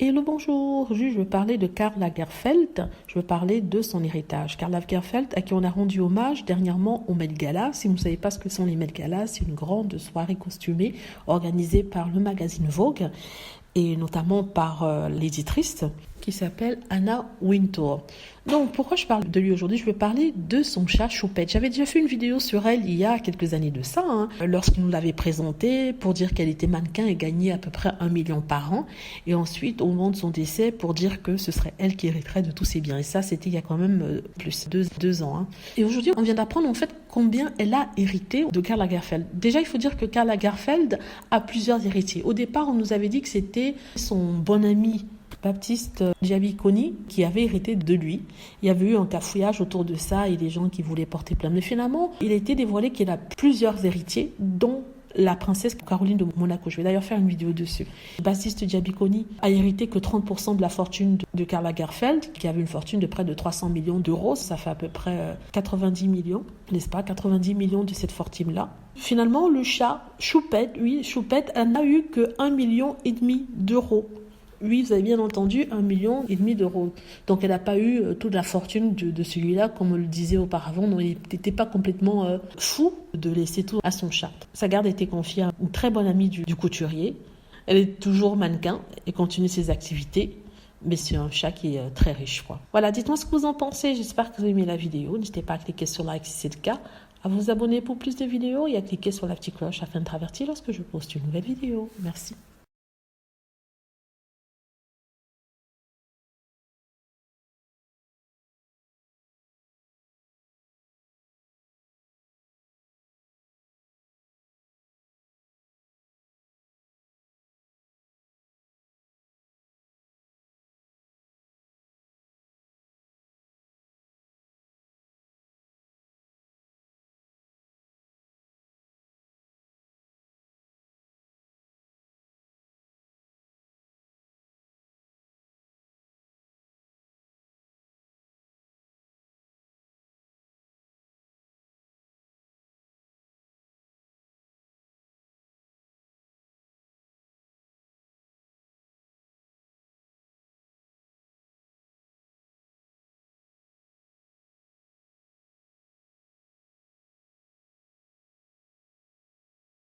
Hello, bonjour. Aujourd'hui, je veux parler de Karl Lagerfeld. Je veux parler de son héritage. Karl Lagerfeld, à qui on a rendu hommage dernièrement au Met Gala. Si vous ne savez pas ce que sont les Met Gala, c'est une grande soirée costumée organisée par le magazine Vogue et notamment par l'éditrice qui s'appelle Anna Wintour. Donc, pourquoi je parle de lui aujourd'hui? Je vais parler de son chat Choupette. J'avais déjà fait une vidéo sur elle il y a quelques années de ça, lorsqu'il nous l'avait présentée pour dire qu'elle était mannequin et gagnait à peu près 1 million par an. Et ensuite, au moment de son décès, pour dire que ce serait elle qui hériterait de tous ses biens. Et ça, c'était il y a quand même plus de 2 ans. Et aujourd'hui, on vient d'apprendre en fait combien elle a hérité de Karl Lagerfeld. Déjà, il faut dire que Karl Lagerfeld a plusieurs héritiers. Au départ, on nous avait dit que c'était son bon ami Baptiste Giabiconi qui avait hérité de lui. Il y avait eu un cafouillage autour de ça et des gens qui voulaient porter plainte. Mais finalement, il a été dévoilé qu'il a plusieurs héritiers, dont la princesse Caroline de Monaco. Je vais d'ailleurs faire une vidéo dessus. Baptiste Giabiconi a hérité que 30% de la fortune de Karl Lagerfeld, qui avait une fortune de près de 300 millions d'euros. Ça fait à peu près 90 millions, n'est-ce pas? 90 millions de cette fortune-là. Finalement, le chat Choupette, n'a eu que 1,5 million d'euros. Oui, vous avez bien entendu, 1,5 million d'euros. Donc, elle n'a pas eu toute la fortune de celui-là, comme on le disait auparavant. Donc, il n'était pas complètement fou de laisser tout à son chat. Sa garde a été confiée à une très bonne amie du couturier. Elle est toujours mannequin et continue ses activités. Mais c'est un chat qui est très riche, quoi. Voilà, dites-moi ce que vous en pensez. J'espère que vous avez aimé la vidéo. N'hésitez pas à cliquer sur like si c'est le cas, à vous abonner pour plus de vidéos et à cliquer sur la petite cloche afin de être averti lorsque je poste une nouvelle vidéo. Merci.